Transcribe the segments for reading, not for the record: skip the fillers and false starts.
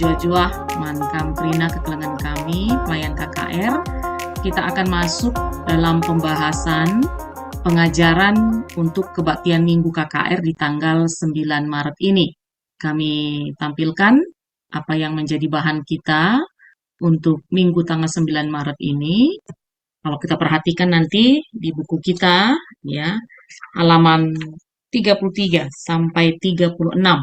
jua-jua mankam prina kekelengan kami, pelayan KKR. Kita akan masuk dalam pembahasan pengajaran untuk kebaktian Minggu KKR di tanggal 9 Maret ini. Kami tampilkan apa yang menjadi bahan kita untuk Minggu tanggal 9 Maret ini. Kalau kita perhatikan nanti di buku kita, ya, halaman 33 sampai 36.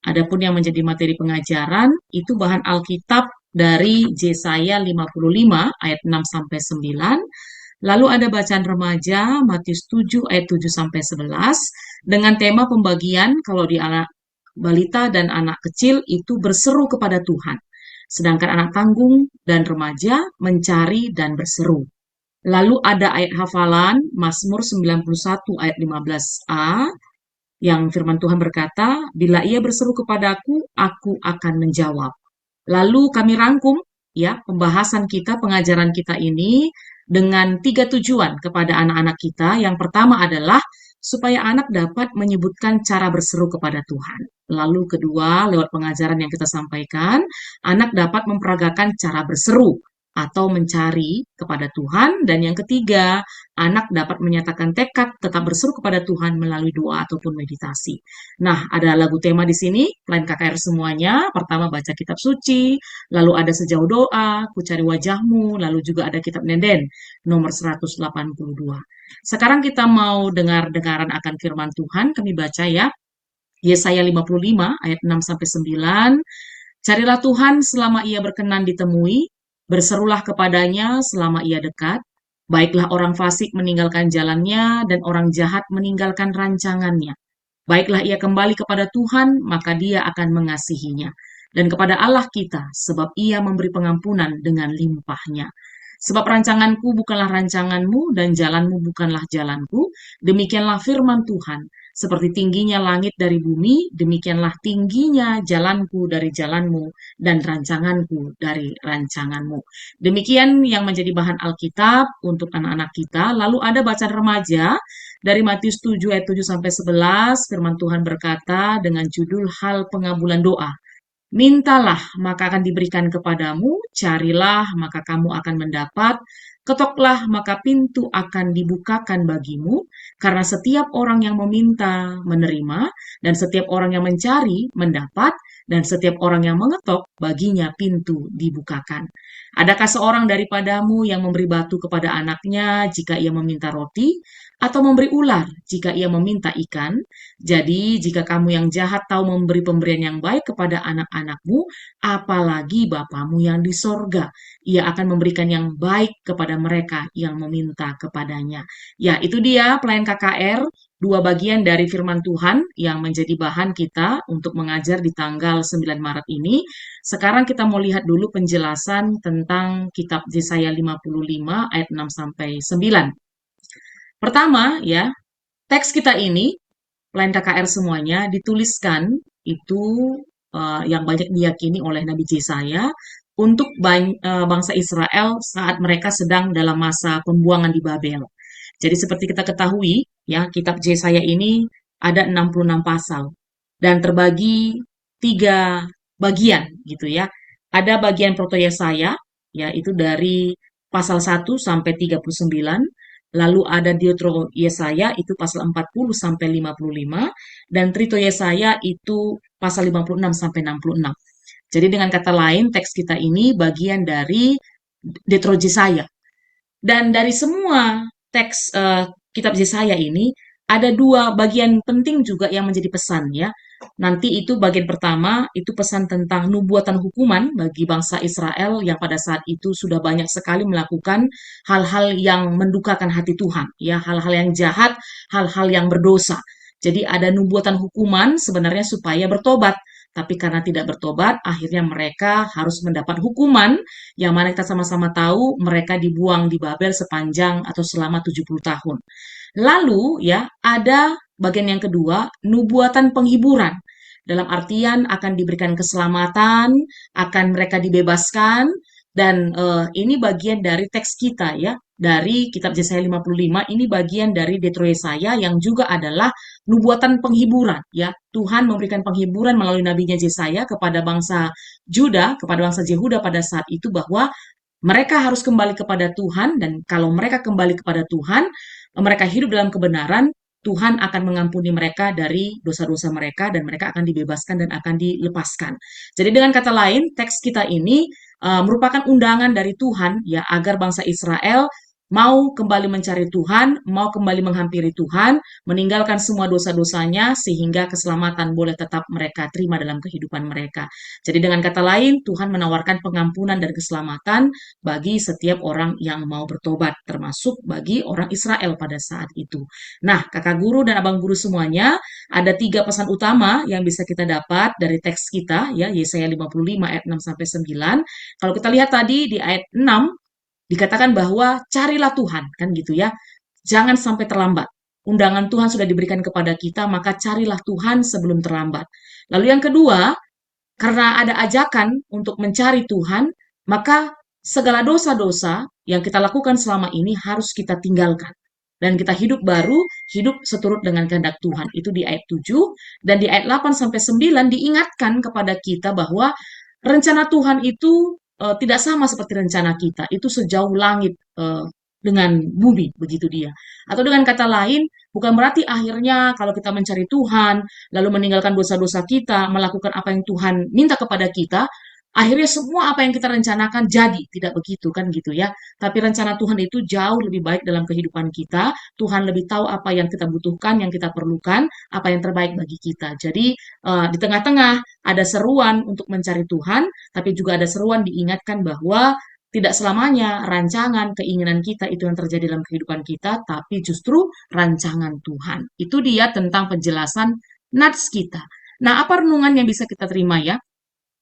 Adapun yang menjadi materi pengajaran, itu bahan Alkitab dari Yesaya 55 ayat 6 sampai 9. Lalu ada bacaan remaja Matius 7 ayat 7 sampai 11 dengan tema pembagian kalau di anak balita dan anak kecil itu berseru kepada Tuhan. Sedangkan anak tanggung dan remaja mencari dan berseru. Lalu ada ayat hafalan Mazmur 91 ayat 15a yang firman Tuhan berkata, bila ia berseru kepadaku, aku akan menjawab. Lalu kami rangkum ya pembahasan kita, pengajaran kita ini dengan 3 tujuan kepada anak-anak kita. Yang pertama adalah supaya anak dapat menyebutkan cara berseru kepada Tuhan. Lalu kedua, lewat pengajaran yang kita sampaikan, anak dapat memperagakan cara berseru atau mencari kepada Tuhan. Dan yang ketiga, anak dapat menyatakan tekad tetap berseru kepada Tuhan melalui doa ataupun meditasi. Nah, ada lagu tema di sini, pelayan KKR semuanya. Pertama baca kitab suci, lalu ada sejauh doa, ku cari wajahmu, lalu juga ada kitab Neden, nomor 182. Sekarang kita mau dengar-dengaran akan firman Tuhan, kami baca ya. Yesaya 55 ayat 6 sampai 9. Carilah Tuhan selama ia berkenan ditemui, berserulah kepadanya selama ia dekat. Baiklah orang fasik meninggalkan jalannya dan orang jahat meninggalkan rancangannya. Baiklah ia kembali kepada Tuhan, maka dia akan mengasihinya. Dan kepada Allah kita, sebab ia memberi pengampunan dengan limpahnya. Sebab rancanganku bukanlah rancanganmu dan jalanmu bukanlah jalanku. Demikianlah firman Tuhan. Seperti tingginya langit dari bumi, demikianlah tingginya jalanku dari jalanmu dan rancanganku dari rancanganmu. Demikian yang menjadi bahan Alkitab untuk anak-anak kita. Lalu ada bacaan remaja dari Matius 7 ayat 7 sampai 11. Firman Tuhan berkata dengan judul hal pengabulan doa. Mintalah, maka akan diberikan kepadamu, carilah, maka kamu akan mendapat, ketoklah, maka pintu akan dibukakan bagimu, karena setiap orang yang meminta, menerima, dan setiap orang yang mencari, mendapat, dan setiap orang yang mengetok, baginya pintu dibukakan. Adakah seorang daripadamu yang memberi batu kepada anaknya jika ia meminta roti, atau memberi ular jika ia meminta ikan? Jadi, jika kamu yang jahat tahu memberi pemberian yang baik kepada anak-anakmu, apalagi Bapamu yang di sorga, ia akan memberikan yang baik kepada mereka yang meminta kepadanya. Ya, itu dia pelayan KKR, 2 bagian dari firman Tuhan yang menjadi bahan kita untuk mengajar di tanggal 9 Maret ini. Sekarang kita mau lihat dulu penjelasan tentang kitab Yesaya 55 ayat 6 sampai 9. Pertama, ya, teks kita ini pelayan KKR semuanya dituliskan itu yang banyak diyakini oleh Nabi Yesaya untuk bangsa Israel saat mereka sedang dalam masa pembuangan di Babel. Jadi seperti kita ketahui, ya, kitab Yesaya ini ada 66 pasal dan terbagi 3 bagian gitu ya. Ada bagian proto Yesaya, yaitu dari pasal 1 sampai 39. Lalu ada Deutero Yesaya itu pasal 40 sampai 55 dan Trito Yesaya itu pasal 56 sampai 66. Jadi dengan kata lain teks kita ini bagian dari Deutero Yesaya. Dan dari semua teks kitab Yesaya ini ada 2 bagian penting juga yang menjadi pesan ya. Nanti itu bagian pertama, itu pesan tentang nubuatan hukuman bagi bangsa Israel yang pada saat itu sudah banyak sekali melakukan hal-hal yang mendukakan hati Tuhan, ya, hal-hal yang jahat, hal-hal yang berdosa. Jadi ada nubuatan hukuman sebenarnya supaya bertobat, tapi karena tidak bertobat, akhirnya mereka harus mendapat hukuman yang mana kita sama-sama tahu mereka dibuang di Babel sepanjang atau selama 70 tahun. Lalu ya, ada bagian yang kedua, nubuatan penghiburan. Dalam artian akan diberikan keselamatan, akan mereka dibebaskan, Dan ini bagian dari teks kita ya, dari kitab Yesaya 55, ini bagian dari Detro Yesaya yang juga adalah nubuatan penghiburan ya. Tuhan memberikan penghiburan melalui nabinya Yesaya kepada bangsa Juda, kepada bangsa Yehuda pada saat itu bahwa mereka harus kembali kepada Tuhan, dan kalau mereka kembali kepada Tuhan, mereka hidup dalam kebenaran, Tuhan akan mengampuni mereka dari dosa-dosa mereka dan mereka akan dibebaskan dan akan dilepaskan. Jadi dengan kata lain, teks kita ini merupakan undangan dari Tuhan ya agar bangsa Israel mau kembali mencari Tuhan, mau kembali menghampiri Tuhan, meninggalkan semua dosa-dosanya sehingga keselamatan boleh tetap mereka terima dalam kehidupan mereka. Jadi dengan kata lain, Tuhan menawarkan pengampunan dan keselamatan bagi setiap orang yang mau bertobat, termasuk bagi orang Israel pada saat itu. Nah, kakak guru dan abang guru semuanya, ada 3 pesan utama yang bisa kita dapat dari teks kita, ya, Yesaya 55 ayat 6 sampai 9. Kalau kita lihat tadi di ayat 6, dikatakan bahwa carilah Tuhan, kan gitu ya. Jangan sampai terlambat. Undangan Tuhan sudah diberikan kepada kita, maka carilah Tuhan sebelum terlambat. Lalu yang kedua, karena ada ajakan untuk mencari Tuhan, maka segala dosa-dosa yang kita lakukan selama ini harus kita tinggalkan. Dan kita hidup baru, hidup seturut dengan kehendak Tuhan. Itu di ayat 7. Dan di ayat 8 sampai 9 diingatkan kepada kita bahwa rencana Tuhan itu tidak sama seperti rencana kita. Itu sejauh langit dengan bumi, begitu dia. Atau dengan kata lain, bukan berarti akhirnya kalau kita mencari Tuhan, lalu meninggalkan dosa-dosa kita, melakukan apa yang Tuhan minta kepada kita, akhirnya semua apa yang kita rencanakan jadi. Tidak begitu kan gitu ya. Tapi rencana Tuhan itu jauh lebih baik dalam kehidupan kita. Tuhan lebih tahu apa yang kita butuhkan, yang kita perlukan, apa yang terbaik bagi kita. Jadi di tengah-tengah ada seruan untuk mencari Tuhan, tapi juga ada seruan diingatkan bahwa tidak selamanya rancangan, keinginan kita itu yang terjadi dalam kehidupan kita, tapi justru rancangan Tuhan. Itu dia tentang penjelasan nats kita. Nah, apa renungan yang bisa kita terima ya?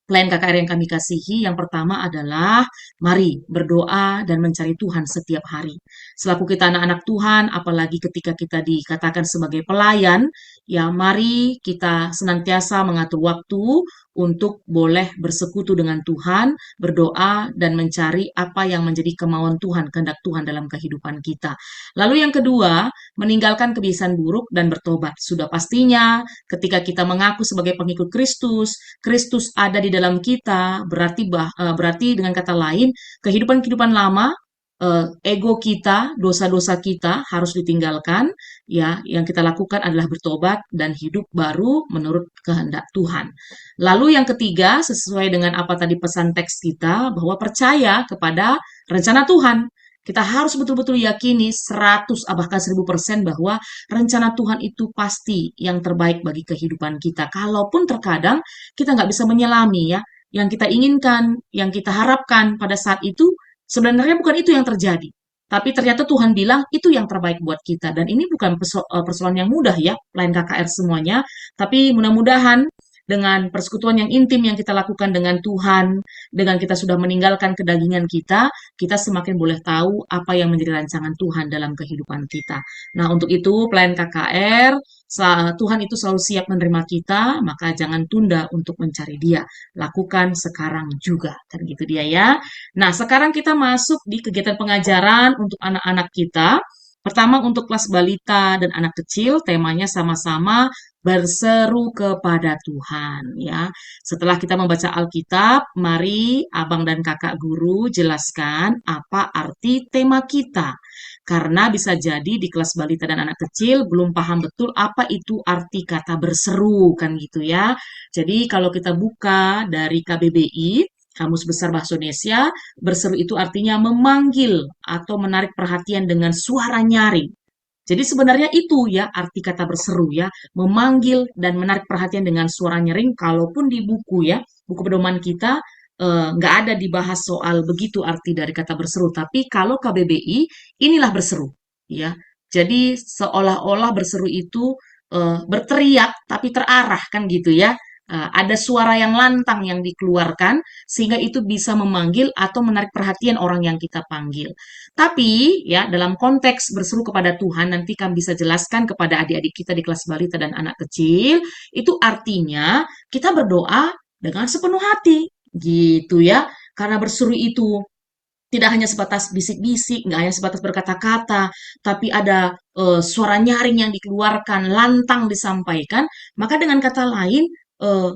Klien KKR yang kami kasihi, yang pertama adalah mari berdoa dan mencari Tuhan setiap hari. Selaku kita anak-anak Tuhan, apalagi ketika kita dikatakan sebagai pelayan, ya mari kita senantiasa mengatur waktu untuk boleh bersekutu dengan Tuhan, berdoa dan mencari apa yang menjadi kemauan Tuhan, kehendak Tuhan dalam kehidupan kita. Lalu yang kedua, meninggalkan kebiasaan buruk dan bertobat. Sudah pastinya ketika kita mengaku sebagai pengikut Kristus, Kristus ada di dalam kita, berarti dengan kata lain, kehidupan-kehidupan lama, ego kita, dosa-dosa kita harus ditinggalkan, ya. Yang kita lakukan adalah bertobat dan hidup baru menurut kehendak Tuhan. Lalu yang ketiga, sesuai dengan apa tadi pesan teks kita, bahwa percaya kepada rencana Tuhan. Kita harus betul-betul yakini 100 bahkan 1000% bahwa rencana Tuhan itu pasti yang terbaik bagi kehidupan kita. Kalaupun terkadang kita nggak bisa menyelami ya, yang kita inginkan, yang kita harapkan pada saat itu, sebenarnya bukan itu yang terjadi. Tapi ternyata Tuhan bilang itu yang terbaik buat kita. Dan ini bukan persoalan yang mudah ya, lain KKR semuanya. Tapi mudah-mudahan dengan persekutuan yang intim yang kita lakukan dengan Tuhan, dengan kita sudah meninggalkan kedagingan kita semakin boleh tahu apa yang menjadi rancangan Tuhan dalam kehidupan kita. Nah, untuk itu pelayan KKR, Tuhan itu selalu siap menerima kita, maka jangan tunda untuk mencari Dia. Lakukan sekarang juga, kan gitu dia ya. Nah, sekarang kita masuk di kegiatan pengajaran untuk anak-anak kita. Pertama untuk kelas balita dan anak kecil, temanya sama-sama berseru kepada Tuhan ya. Setelah kita membaca Alkitab, mari abang dan kakak guru jelaskan apa arti tema kita. Karena bisa jadi di kelas balita dan anak kecil belum paham betul apa itu arti kata berseru kan gitu ya. Jadi kalau kita buka dari KBBI, Kamus Besar Bahasa Indonesia, berseru itu artinya memanggil atau menarik perhatian dengan suara nyaring. Jadi sebenarnya itu ya arti kata berseru ya, memanggil dan menarik perhatian dengan suara nyaring. Kalaupun di buku ya, buku pedoman kita nggak ada dibahas soal begitu arti dari kata berseru. Tapi kalau KBBI, inilah berseru ya. Jadi seolah-olah berseru itu berteriak tapi terarah kan gitu ya. Ada suara yang lantang yang dikeluarkan sehingga itu bisa memanggil atau menarik perhatian orang yang kita panggil. Tapi ya dalam konteks berseru kepada Tuhan nanti kami bisa jelaskan kepada adik-adik kita di kelas balita dan anak kecil itu artinya kita berdoa dengan sepenuh hati gitu ya. Karena berseru itu tidak hanya sebatas bisik-bisik, nggak hanya sebatas berkata-kata, tapi ada suara nyaring yang dikeluarkan, lantang disampaikan, maka dengan kata lain,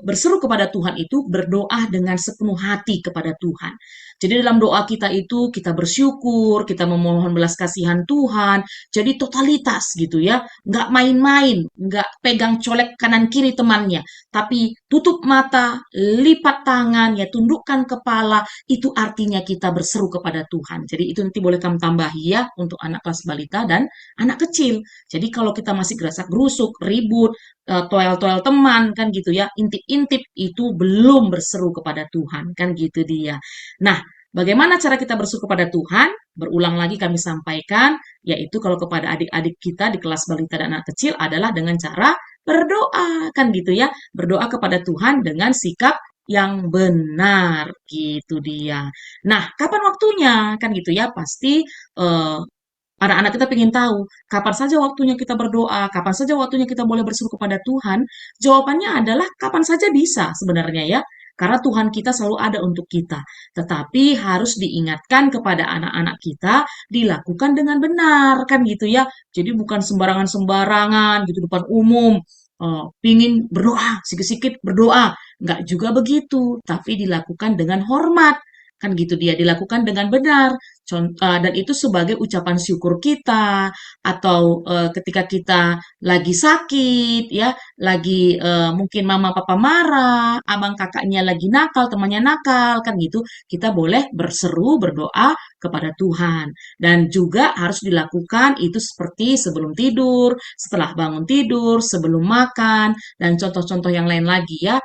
berseru kepada Tuhan itu berdoa dengan sepenuh hati kepada Tuhan. Jadi dalam doa kita itu kita bersyukur, kita memohon belas kasihan Tuhan, jadi totalitas gitu ya, nggak main-main, nggak pegang colek kanan kiri temannya, tapi tutup mata, lipat tangan, ya tundukkan kepala, itu artinya kita berseru kepada Tuhan. Jadi itu nanti boleh kamu tambahi ya untuk anak kelas balita dan anak kecil. Jadi kalau kita masih gerasak gerusuk, ribut, toel-toel teman kan gitu ya, intip-intip itu belum berseru kepada Tuhan kan gitu dia. Nah, bagaimana cara kita berseru kepada Tuhan? Berulang lagi kami sampaikan, yaitu kalau kepada adik-adik kita di kelas balita dan anak kecil adalah dengan cara berdoa kan gitu ya. Berdoa kepada Tuhan dengan sikap yang benar gitu dia. Nah, kapan waktunya kan gitu ya? Pasti eh, anak-anak kita ingin tahu kapan saja waktunya kita berdoa, kapan saja waktunya kita boleh berseru kepada Tuhan. Jawabannya adalah kapan saja bisa sebenarnya ya. Karena Tuhan kita selalu ada untuk kita. Tetapi harus diingatkan kepada anak-anak kita dilakukan dengan benar kan gitu ya. Jadi bukan sembarangan-sembarangan gitu depan umum. Pingin berdoa, sikit-sikit berdoa. Nggak juga begitu, tapi dilakukan dengan hormat. Kan gitu dia, dilakukan dengan benar. Dan itu sebagai ucapan syukur kita, atau ketika kita lagi sakit, ya, lagi mungkin mama papa marah, abang kakaknya lagi nakal, temannya nakal, kan gitu, kita boleh berseru, berdoa kepada Tuhan. Dan juga harus dilakukan itu seperti sebelum tidur, setelah bangun tidur, sebelum makan, dan contoh-contoh yang lain lagi ya,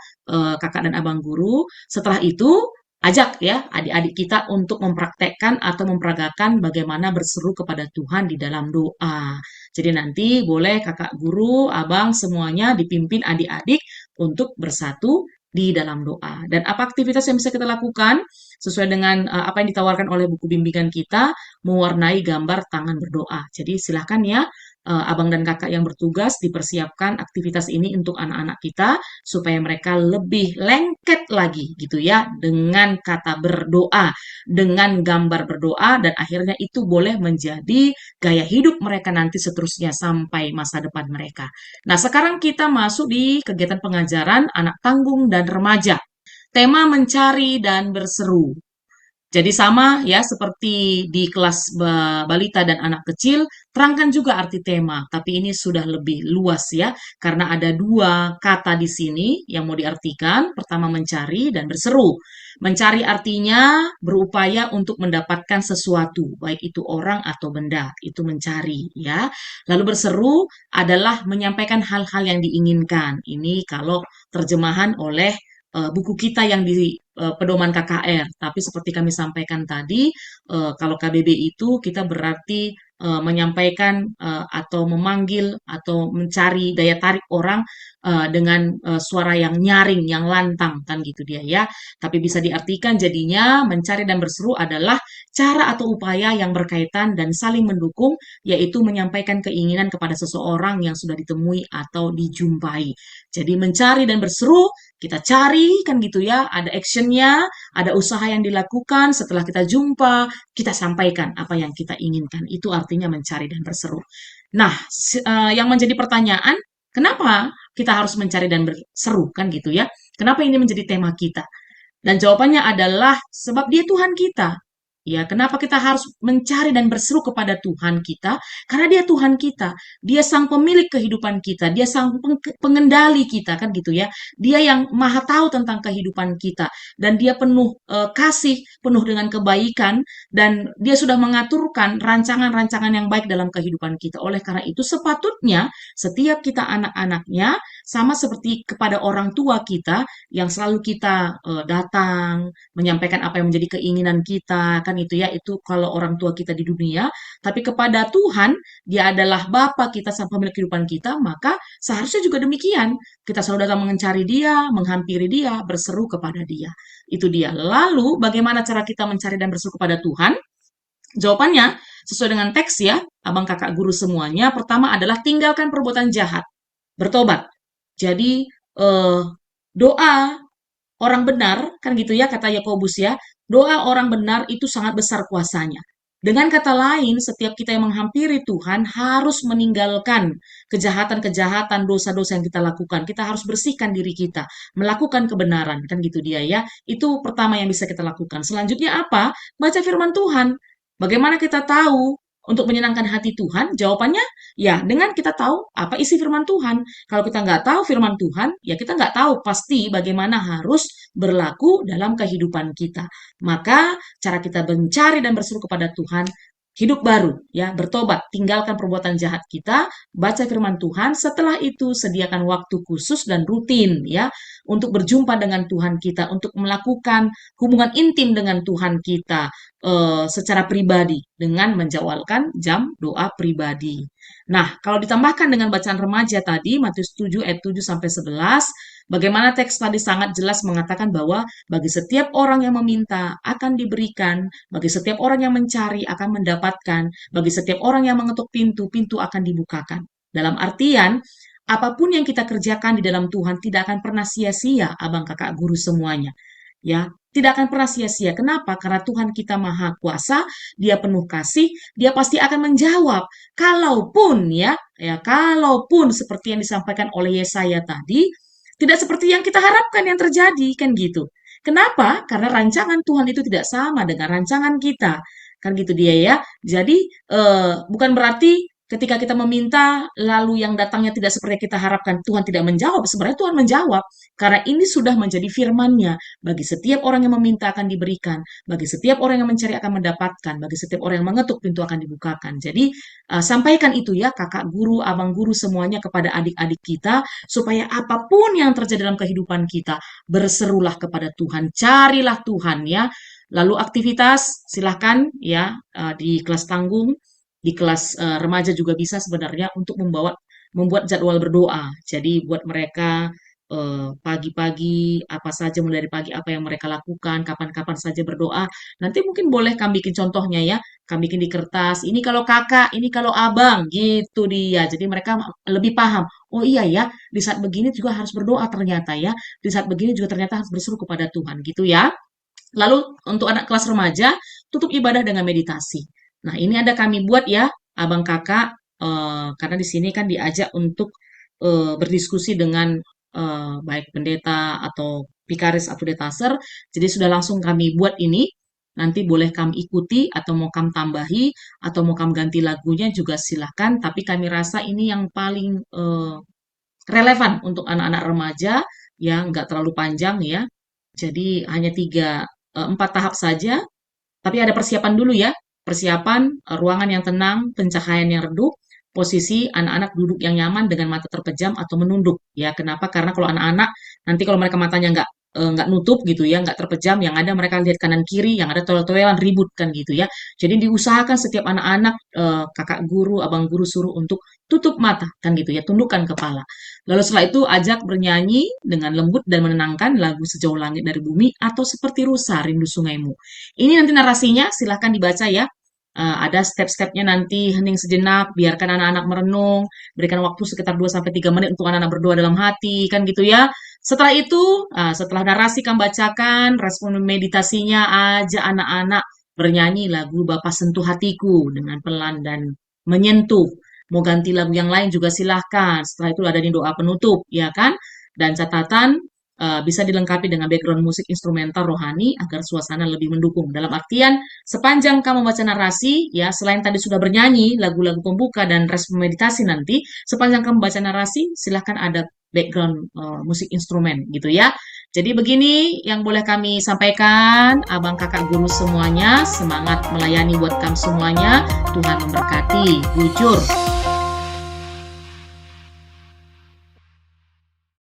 kakak dan abang guru. Setelah itu, ajak ya adik-adik kita untuk mempraktekkan atau memperagakan bagaimana berseru kepada Tuhan di dalam doa. Jadi nanti boleh kakak guru, abang semuanya dipimpin adik-adik untuk bersatu di dalam doa. Dan apa aktivitas yang bisa kita lakukan sesuai dengan apa yang ditawarkan oleh buku bimbingan kita, mewarnai gambar tangan berdoa. Jadi silahkan ya abang dan kakak yang bertugas dipersiapkan aktivitas ini untuk anak-anak kita supaya mereka lebih lengket lagi gitu ya dengan kata berdoa, dengan gambar berdoa, dan akhirnya itu boleh menjadi gaya hidup mereka nanti seterusnya sampai masa depan mereka. Nah, sekarang kita masuk di kegiatan pengajaran anak tanggung dan remaja. Tema mencari dan berseru. Jadi sama ya seperti di kelas balita dan anak kecil, terangkan juga arti tema, tapi ini sudah lebih luas ya, karena ada dua kata di sini yang mau diartikan. Pertama mencari dan berseru. Mencari artinya berupaya untuk mendapatkan sesuatu, baik itu orang atau benda, itu mencari ya. Lalu berseru adalah menyampaikan hal-hal yang diinginkan. Ini kalau terjemahan oleh buku kita yang di pedoman KKR. Tapi seperti kami sampaikan tadi, kalau KBB itu kita berarti menyampaikan atau memanggil atau mencari daya tarik orang dengan suara yang nyaring, yang lantang, kan gitu dia ya. Tapi bisa diartikan jadinya mencari dan berseru adalah cara atau upaya yang berkaitan dan saling mendukung, yaitu menyampaikan keinginan kepada seseorang yang sudah ditemui atau dijumpai. Jadi mencari dan berseru, kita cari kan gitu ya, ada actionnya, ada usaha yang dilakukan, setelah kita jumpa, kita sampaikan apa yang kita inginkan. Itu artinya mencari dan berseru. Nah, yang menjadi pertanyaan, kenapa kita harus mencari dan berseru kan gitu ya? Kenapa ini menjadi tema kita? Dan jawabannya adalah sebab dia Tuhan kita. Ya, kenapa kita harus mencari dan berseru kepada Tuhan kita? Karena dia Tuhan kita. Dia sang pemilik kehidupan kita. Dia sang pengendali kita, kan gitu ya. Dia yang maha tahu tentang kehidupan kita. Dan dia penuh kasih, penuh dengan kebaikan. Dan dia sudah mengaturkan rancangan-rancangan yang baik dalam kehidupan kita. Oleh karena itu, sepatutnya setiap kita anak-anaknya, sama seperti kepada orang tua kita, yang selalu kita datang, menyampaikan apa yang menjadi keinginan kita, kan itu ya, itu kalau orang tua kita di dunia. Tapi kepada Tuhan, dia adalah Bapa kita, sang pemilik kehidupan kita, maka seharusnya juga demikian. Kita selalu datang mencari dia, menghampiri dia, berseru kepada dia. Itu dia. Lalu, bagaimana cara kita mencari dan berseru kepada Tuhan? Jawabannya, sesuai dengan teks ya, abang kakak guru semuanya, pertama adalah tinggalkan perbuatan jahat, bertobat. Jadi, doa orang benar, kan gitu ya, kata Yakobus ya, Doa orang benar itu sangat besar kuasanya. Dengan kata lain, setiap kita yang menghampiri Tuhan harus meninggalkan kejahatan-kejahatan, dosa-dosa yang kita lakukan. Kita harus bersihkan diri kita, melakukan kebenaran, kan gitu dia ya. Itu pertama yang bisa kita lakukan. Selanjutnya apa? Baca firman Tuhan. Bagaimana kita tahu untuk menyenangkan hati Tuhan? Jawabannya, ya dengan kita tahu apa isi firman Tuhan. Kalau kita nggak tahu firman Tuhan, ya kita nggak tahu pasti bagaimana harus berlaku dalam kehidupan kita. Maka cara kita mencari dan berseru kepada Tuhan, hidup baru, ya, bertobat, tinggalkan perbuatan jahat kita, baca firman Tuhan, setelah itu sediakan waktu khusus dan rutin, ya, untuk berjumpa dengan Tuhan kita, untuk melakukan hubungan intim dengan Tuhan kita secara pribadi dengan menjawalkan jam doa pribadi. Nah, kalau ditambahkan dengan bacaan remaja tadi, Matius 7 ayat 7 sampai 11, bagaimana teks tadi sangat jelas mengatakan bahwa bagi setiap orang yang meminta akan diberikan, bagi setiap orang yang mencari akan mendapatkan, bagi setiap orang yang mengetuk pintu, pintu akan dibukakan. Dalam artian, apapun yang kita kerjakan di dalam Tuhan tidak akan pernah sia-sia, abang kakak guru semuanya. Ya, tidak akan pernah sia-sia. Kenapa? Karena Tuhan kita maha kuasa, dia penuh kasih, dia pasti akan menjawab. Kalaupun kalaupun seperti yang disampaikan oleh Yesaya tadi, tidak seperti yang kita harapkan yang terjadi, kan gitu. Kenapa? Karena rancangan Tuhan itu tidak sama dengan rancangan kita. Kan gitu dia ya. Jadi bukan berarti ketika kita meminta lalu yang datangnya tidak seperti yang kita harapkan, Tuhan tidak menjawab. Sebenarnya Tuhan menjawab karena ini sudah menjadi firman-Nya. Bagi setiap orang yang meminta akan diberikan, bagi setiap orang yang mencari akan mendapatkan, bagi setiap orang yang mengetuk pintu akan dibukakan. Jadi sampaikan itu ya kakak guru, abang guru semuanya kepada adik-adik kita supaya apapun yang terjadi dalam kehidupan kita, berserulah kepada Tuhan, carilah Tuhan ya. Lalu aktivitas silahkan ya di kelas tanggung, di kelas remaja juga bisa sebenarnya untuk membuat jadwal berdoa. Jadi buat mereka pagi-pagi apa saja mulai dari pagi apa yang mereka lakukan, kapan-kapan saja berdoa. Nanti mungkin boleh kami bikin contohnya ya, kami bikin di kertas. Ini kalau kakak, ini kalau abang, gitu dia. Jadi mereka lebih paham. Oh iya ya, di saat begini juga harus berdoa ternyata ya. Di saat begini juga ternyata harus berseru kepada Tuhan, gitu ya. Lalu untuk anak kelas remaja, tutup ibadah dengan meditasi. Nah, ini ada kami buat ya, abang kakak, karena di sini kan diajak untuk berdiskusi dengan baik pendeta atau pikaris atau detaser. Jadi sudah langsung kami buat ini. Nanti boleh kami ikuti atau mau kami tambahi atau mau kami ganti lagunya juga silahkan. Tapi kami rasa ini yang paling relevan untuk anak-anak remaja yang nggak terlalu panjang ya. Jadi hanya 4 tahap saja, tapi ada persiapan dulu ya. Persiapan ruangan yang tenang, pencahayaan yang redup, posisi anak-anak duduk yang nyaman dengan mata terpejam atau menunduk. Ya, kenapa? Karena kalau anak-anak nanti kalau mereka matanya nggak nutup gitu ya, nggak terpejam, yang ada mereka lihat kanan kiri, yang ada toel-toelan ribut kan gitu ya. Jadi diusahakan setiap anak-anak kakak guru, abang guru suruh untuk tutup mata kan gitu ya, tundukkan kepala. Lalu setelah itu ajak bernyanyi dengan lembut dan menenangkan lagu Sejauh Langit dari Bumi atau Seperti Rusa Rindu Sungaimu. Ini nanti narasinya silahkan dibaca ya. Ada step-stepnya nanti, hening sejenak, biarkan anak-anak merenung, berikan waktu sekitar 2 sampai 3 menit untuk anak-anak berdoa dalam hati, kan gitu ya. Setelah itu, setelah narasi kamu bacakan, respon meditasinya aja anak-anak bernyanyi lagu Bapa Sentuh Hatiku dengan pelan dan menyentuh. Mau ganti lagu yang lain juga silahkan. Setelah itu ada nih doa penutup, ya kan? Dan catatan bisa dilengkapi dengan background musik instrumental rohani agar suasana lebih mendukung. Dalam artian, sepanjang kamu membaca narasi, ya selain tadi sudah bernyanyi lagu-lagu pembuka dan respon meditasi nanti, sepanjang kamu baca narasi, silahkan ada background musik instrumen gitu ya. Jadi begini yang boleh kami sampaikan, abang kakak guru semuanya, semangat melayani buat kamu semuanya, Tuhan memberkati, jujur.